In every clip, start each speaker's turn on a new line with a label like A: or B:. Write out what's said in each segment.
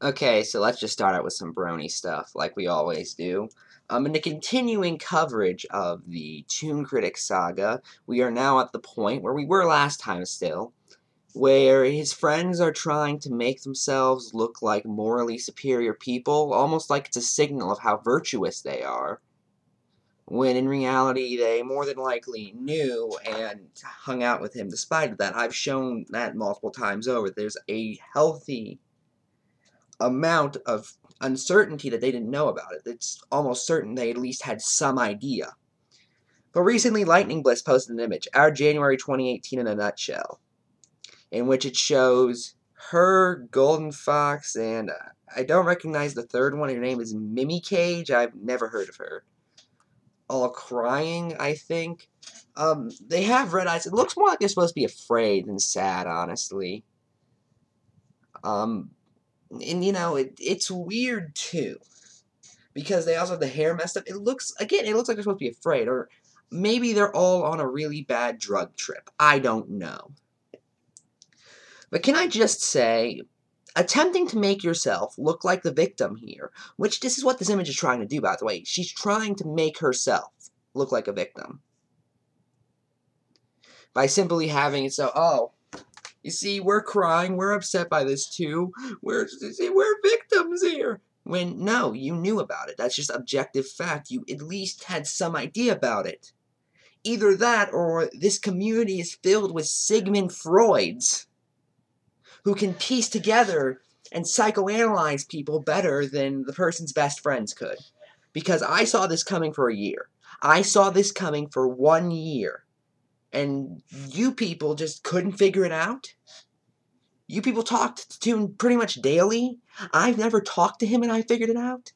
A: Okay, so let's just start out with some Brony stuff, like we always do. In the continuing coverage of the Toon Critic saga, we are now at the point where we were last time still, where his friends are trying to make themselves look like morally superior people, almost like it's a signal of how virtuous they are, when in reality they more than likely knew and hung out with him despite that. I've shown that multiple times over. There's a healthy amount of uncertainty that they didn't know about it. It's almost certain they at least had some idea. But recently, Lightning Bliss posted an image, our January 2018 in a nutshell, in which it shows her, Golden Fox, and I don't recognize the third one. Her name is Mimi Cage. I've never heard of her. All crying, I think. They have red eyes. It looks more like they're supposed to be afraid than sad, honestly. And, you know, it's weird, too. Because they also have the hair messed up. It looks like they're supposed to be afraid. Or maybe they're all on a really bad drug trip. I don't know. But can I just say, attempting to make yourself look like the victim here, which this is what this image is trying to do, by the way. She's trying to make herself look like a victim. By simply having it so, oh, you see, we're crying, we're upset by this too, we're victims here. When, no, you knew about it. That's just objective fact. You at least had some idea about it. Either that, or this community is filled with Sigmund Freuds, who can piece together and psychoanalyze people better than the person's best friends could. Because I saw this coming for a year. I saw this coming for 1 year. And you people just couldn't figure it out? You people talked to him pretty much daily? I've never talked to him and I figured it out?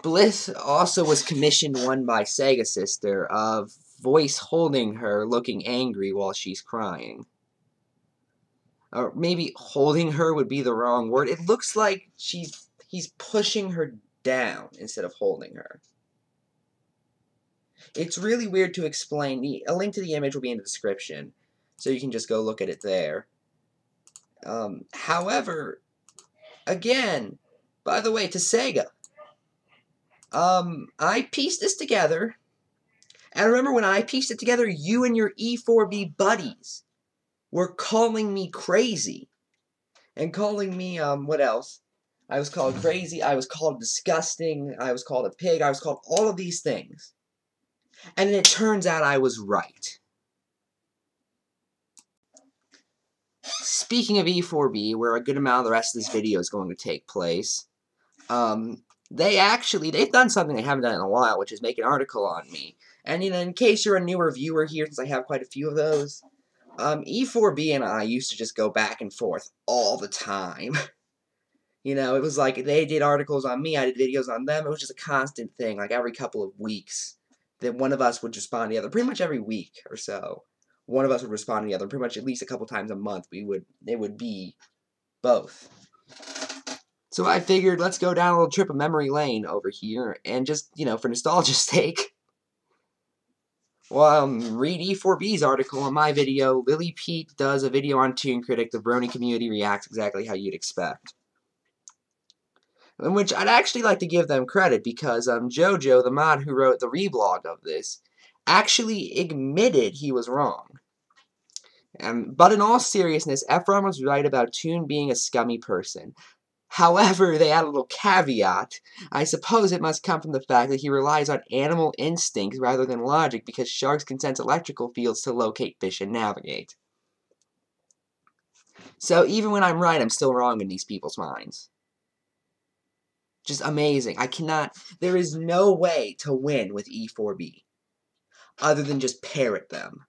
A: Bliss also was commissioned one by Sega Sister of voice holding her looking angry while she's crying. Or maybe holding her would be the wrong word. It looks like he's pushing her down instead of holding her. It's really weird to explain. A link to the image will be in the description, so you can just go look at it there. However, again, by the way, to Sega, I pieced this together, and remember when I pieced it together, you and your E4B buddies were calling me crazy, and calling me, what else? I was called crazy, I was called disgusting, I was called a pig, I was called all of these things. And it turns out I was right. Speaking of E4B, where a good amount of the rest of this video is going to take place, they've done something they haven't done in a while, which is make an article on me. And, you know, in case you're a newer viewer here, since I have quite a few of those, E4B and I used to just go back and forth all the time. You know, it was like they did articles on me, I did videos on them. It was just a constant thing, like every couple of weeks, that one of us would respond to the other. Pretty much every week or so, one of us would respond to the other. Pretty much at least a couple times a month, it would be both. So I figured, let's go down a little trip of memory lane over here, and just, you know, for nostalgia's sake, well, read E4B's article on my video. Lily Pete does a video on Toon Critic. The Brony community reacts exactly how you'd expect. In which I'd actually like to give them credit, because JoJo, the mod who wrote the reblog of this, actually admitted he was wrong. But in all seriousness, Ephrom was right about Toon being a scummy person. However, they add a little caveat. I suppose it must come from the fact that he relies on animal instincts rather than logic, because sharks can sense electrical fields to locate fish and navigate. So even when I'm right, I'm still wrong in these people's minds. Just amazing. There is no way to win with E4B other than just parrot them.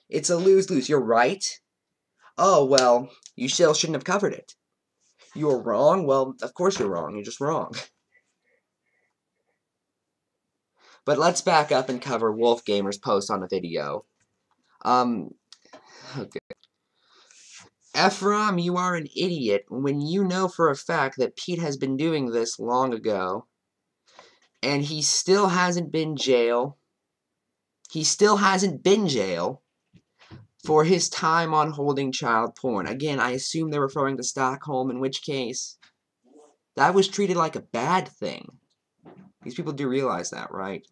A: It's a lose-lose. You're right. Oh, well, you still shouldn't have covered it. You're wrong? Well, of course you're wrong. You're just wrong. But let's back up and cover Wolf Gamer's post on the video. Okay. Ephrom, you are an idiot when you know for a fact that Pete has been doing this long ago. And he still hasn't been jail. He still hasn't been jail. for his time on holding child porn. Again, I assume they're referring to Stockholm, in which case that was treated like a bad thing. These people do realize that, right?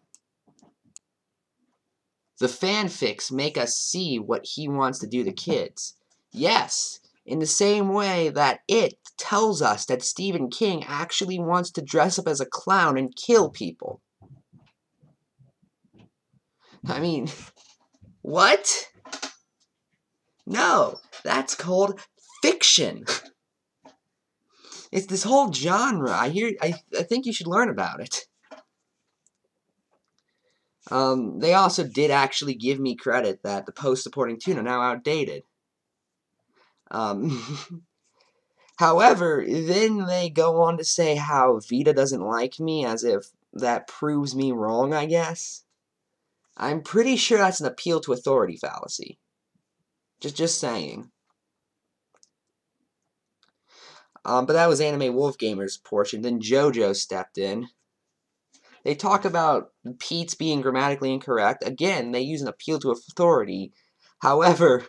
A: The fanfics make us see what he wants to do to kids. Yes, in the same way that it tells us that Stephen King actually wants to dress up as a clown and kill people. I mean, what? No, that's called fiction. It's this whole genre. I think you should learn about it. They also did actually give me credit that the posts supporting Tune are now outdated. However, then they go on to say how Vita doesn't like me, as if that proves me wrong, I guess. I'm pretty sure that's an appeal to authority fallacy. Just saying. But that was Anime Wolf Gamer's portion. Then JoJo stepped in. They talk about Pete's being grammatically incorrect. Again, they use an appeal to authority. However,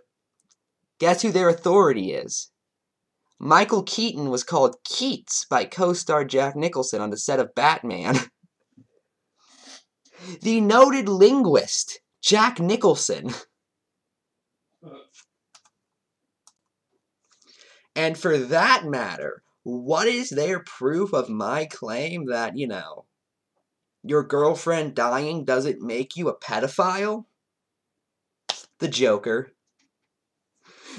A: guess who their authority is? Michael Keaton was called Keats by co-star Jack Nicholson on the set of Batman. The noted linguist, Jack Nicholson. And for that matter, what is their proof of my claim that, you know, your girlfriend dying doesn't make you a pedophile? The Joker.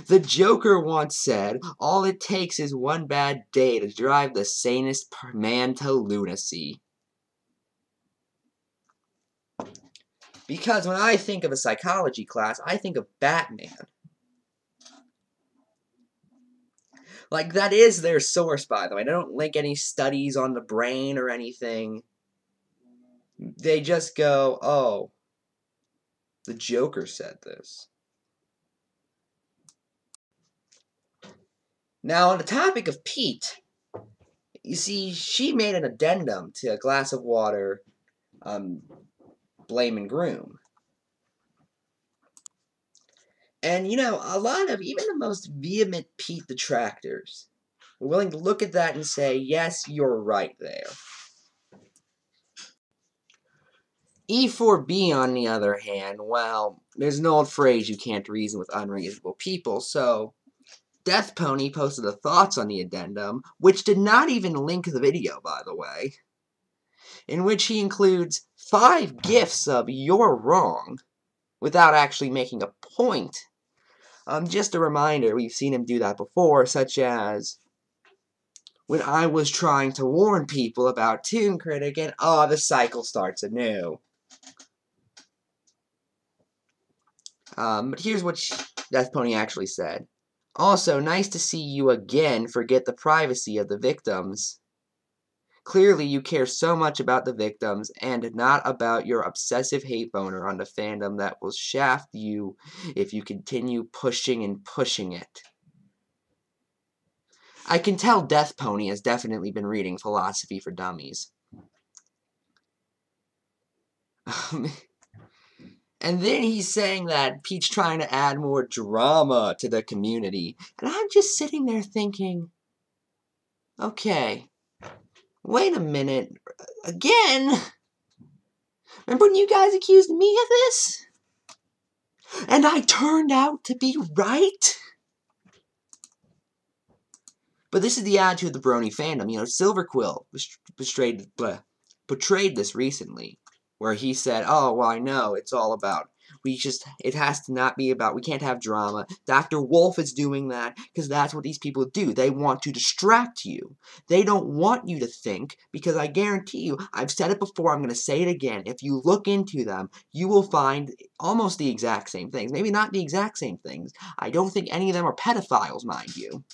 A: The Joker once said, all it takes is one bad day to drive the sanest man to lunacy. Because when I think of a psychology class, I think of Batman. Like, that is their source, by the way. They don't link any studies on the brain or anything. They just go, oh, the Joker said this. Now, on the topic of Pete, you see, she made an addendum to A Glass of Water, Blame and Groom. And, you know, a lot of, even the most vehement Pete detractors were willing to look at that and say, yes, you're right there. E4B, on the other hand, well, there's an old phrase, you can't reason with unreasonable people, so Death Pony posted the thoughts on the addendum, which did not even link the video, by the way, in which he includes 5 gifs of "you're wrong," without actually making a point. Just a reminder, we've seen him do that before, such as when I was trying to warn people about Toon Critic, and the cycle starts anew. But here's what Death Pony actually said. Also, nice to see you again forget the privacy of the victims. Clearly, you care so much about the victims and not about your obsessive hate boner on the fandom that will shaft you if you continue pushing and pushing it. I can tell Death Pony has definitely been reading Philosophy for Dummies. And then he's saying that Pete's trying to add more drama to the community. And I'm just sitting there thinking, okay, wait a minute, again? Remember when you guys accused me of this? And I turned out to be right? But this is the attitude of the Brony fandom. You know, Silverquill portrayed this recently, where he said, oh, well, I know, it's all about, it has to not be about, we can't have drama. Dr. Wolf is doing that because that's what these people do. They want to distract you. They don't want you to think, because I guarantee you, I've said it before, I'm going to say it again, if you look into them, you will find almost the exact same things. Maybe not the exact same things. I don't think any of them are pedophiles, mind you.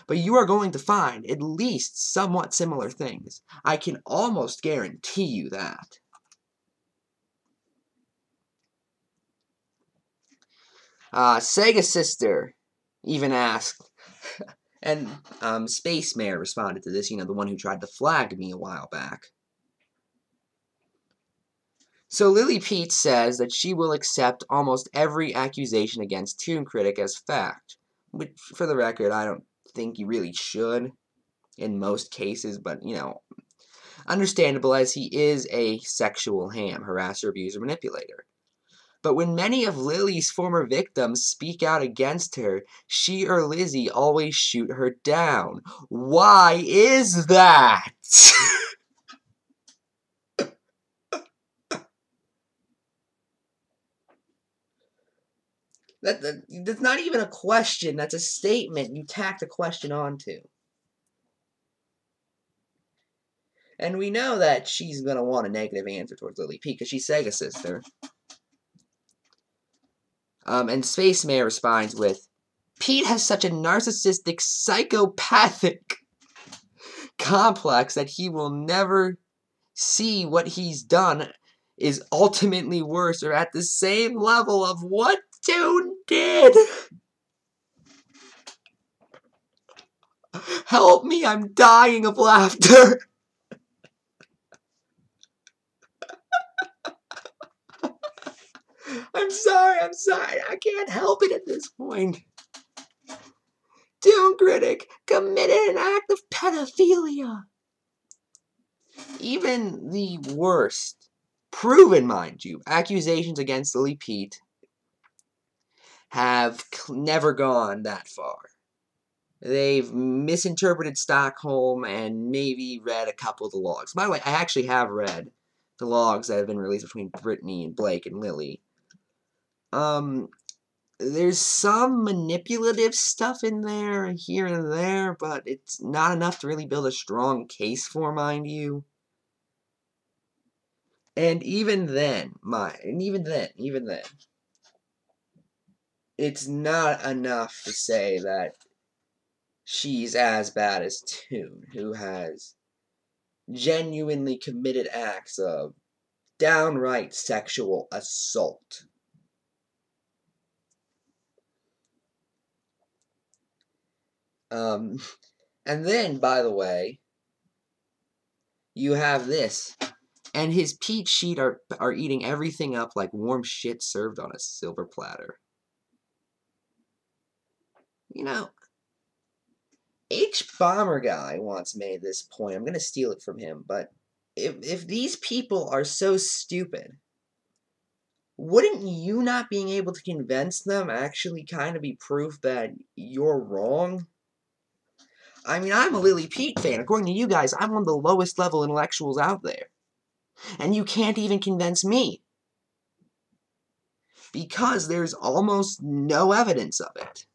A: But you are going to find at least somewhat similar things. I can almost guarantee you that. Sega Sister even asked, and Space Mare responded to this, you know, the one who tried to flag me a while back. So Lily Pete says that she will accept almost every accusation against Toon Critic as fact. Which, for the record, I don't think you really should in most cases, but, you know, understandable as he is a sexual ham, harasser, abuser, manipulator. But when many of Lily's former victims speak out against her, she or Lizzie always shoot her down. Why is that? That's not even a question. That's a statement you tacked a question onto. And we know that she's going to want a negative answer towards Lily P because she's Sega's sister. And Space Mayor responds with, Pete has such a narcissistic, psychopathic complex that he will never see what he's done is ultimately worse or at the same level of what Toon did. Help me, I'm dying of laughter. I'm sorry, I can't help it at this point. Toon Critic committed an act of pedophilia. Even the worst, proven, mind you, accusations against Lily Pete have never gone that far. They've misinterpreted Stockholm and maybe read a couple of the logs. By the way, I actually have read the logs that have been released between Brittany and Blake and Lily. There's some manipulative stuff in there, here and there, but it's not enough to really build a strong case for, mind you. And even then, it's not enough to say that she's as bad as Toon, who has genuinely committed acts of downright sexual assault. And then, by the way, you have this. And his peach sheet are eating everything up like warm shit served on a silver platter. You know, H. Bomber Guy once made this point. I'm going to steal it from him, but if these people are so stupid, wouldn't you not being able to convince them actually kind of be proof that you're wrong? I mean, I'm a Lily Pete fan. According to you guys, I'm one of the lowest level intellectuals out there. And you can't even convince me. Because there's almost no evidence of it.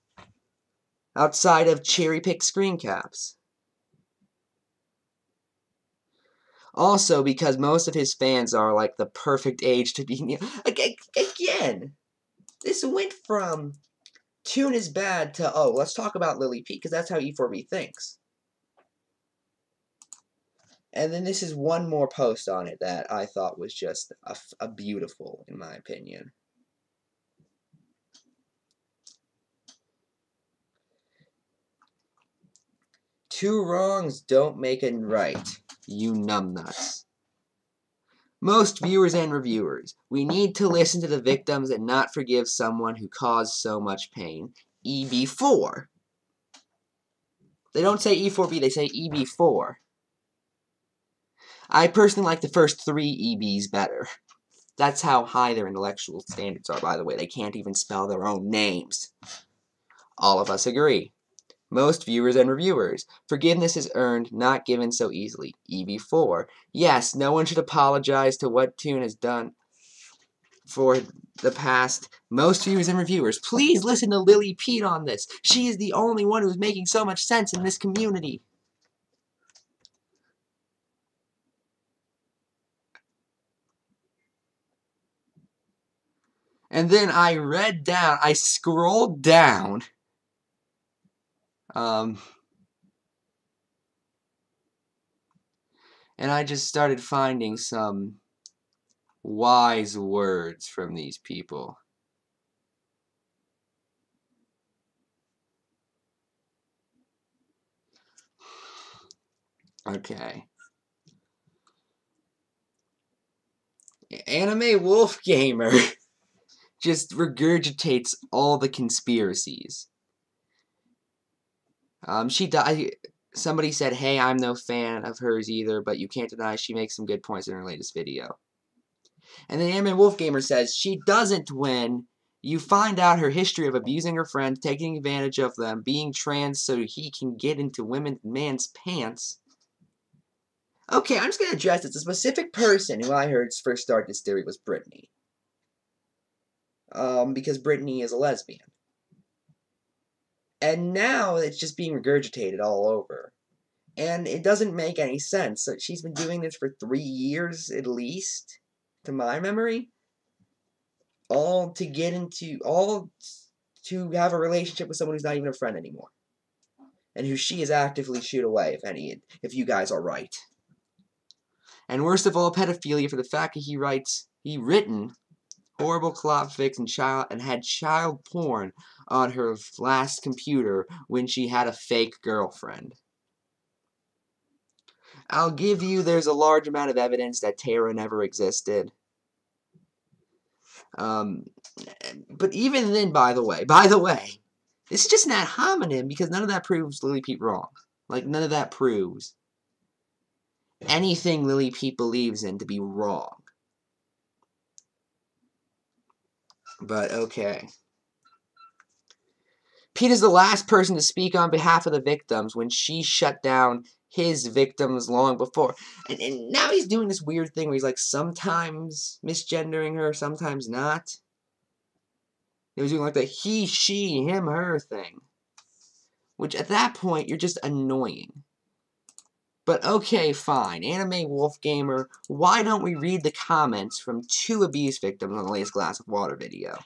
A: Outside of cherry-picked screen caps. Also, because most of his fans are like the perfect age to be... Again, this went from Toon is bad to, oh, let's talk about Lily Pete, because that's how E4B thinks. And then this is one more post on it that I thought was just a beautiful, in my opinion. Two wrongs don't make it right, you numbnuts. Most viewers and reviewers, we need to listen to the victims and not forgive someone who caused so much pain. EB4. They don't say E4B, they say EB4. I personally like the first 3 EBs better. That's how high their intellectual standards are, by the way. They can't even spell their own names. All of us agree. Most viewers and reviewers, forgiveness is earned, not given so easily. EB4. Yes, no one should apologize to what Toon has done for the past. Most viewers and reviewers, please listen to Lily Pete on this. She is the only one who's making so much sense in this community. And then I scrolled down, and I just started finding some wise words from these people. Okay. Anime Wolf Gamer just regurgitates all the conspiracies. Somebody said, hey, I'm no fan of hers either, but you can't deny she makes some good points in her latest video. And then Anime Wolf Gamer says, she doesn't win. You find out her history of abusing her friends, taking advantage of them, being trans so he can get into man's pants. Okay, I'm just going to address this. A specific person who I heard first start this theory was Brittany. Because Brittany is a lesbian. And now it's just being regurgitated all over. And it doesn't make any sense. So she's been doing this for 3 years at least, to my memory. All to have a relationship with someone who's not even a friend anymore. And who she is actively shooed away, if you guys are right. And worst of all, pedophilia for the fact that he written horrible clop fics and had child porn on her last computer when she had a fake girlfriend. I'll give you there's a large amount of evidence that Tara never existed. But even then, by the way, this is just an ad hominem because none of that proves Lily Pete wrong. Like, none of that proves anything Lily Pete believes in to be wrong. But, okay. Pete is the last person to speak on behalf of the victims when she shut down his victims long before. And now he's doing this weird thing where he's like sometimes misgendering her, sometimes not. He was doing like the he, she, him, her thing. Which at that point, you're just annoying. But okay, fine. Anime Wolf Gamer, why don't we read the comments from 2 abuse victims on the latest Glass of Water video?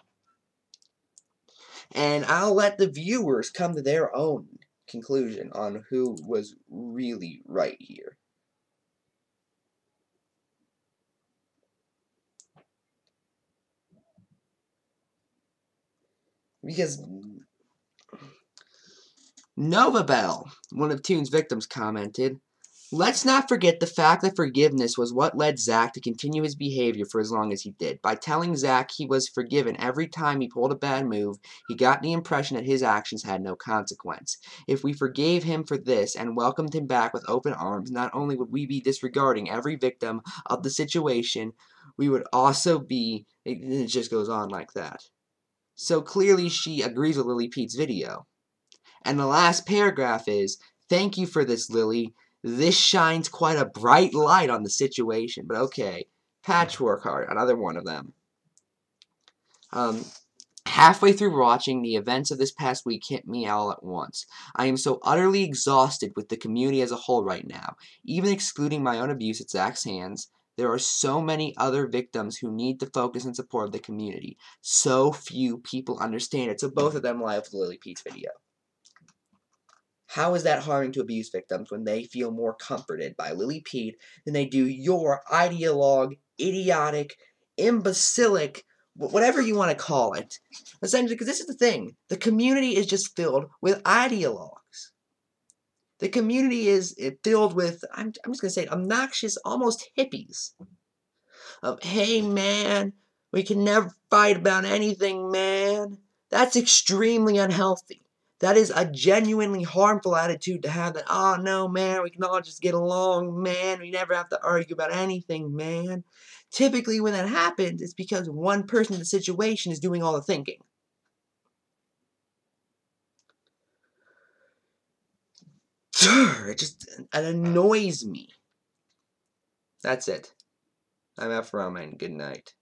A: And I'll let the viewers come to their own conclusion on who was really right here. Because Nova Bell, one of Toon's victims, commented, let's not forget the fact that forgiveness was what led Zach to continue his behavior for as long as he did. By telling Zach he was forgiven every time he pulled a bad move, he got the impression that his actions had no consequence. If we forgave him for this and welcomed him back with open arms, not only would we be disregarding every victim of the situation, we would also be... It just goes on like that. So clearly she agrees with Lily Pete's video. And the last paragraph is, thank you for this, Lily. This shines quite a bright light on the situation. But okay, Patchwork Heart, another one of them. Halfway through watching, the events of this past week hit me all at once. I am so utterly exhausted with the community as a whole right now. Even excluding my own abuse at Zach's hands, there are so many other victims who need the focus and support of the community. So few people understand it. So both of them lie with Lily Pete's video. How is that harming to abuse victims when they feel more comforted by Lily Pete than they do your ideologue, idiotic, imbecilic, whatever you want to call it? Essentially, because this is the thing. The community is just filled with ideologues. The community is filled with, I'm just going to say, obnoxious, almost hippies. Hey, man, we can never fight about anything, man. That's extremely unhealthy. That is a genuinely harmful attitude to have that, oh, no, man, we can all just get along, man. We never have to argue about anything, man. Typically, when that happens, it's because one person in the situation is doing all the thinking. It annoys me. That's it. I'm Ephrom, and good night.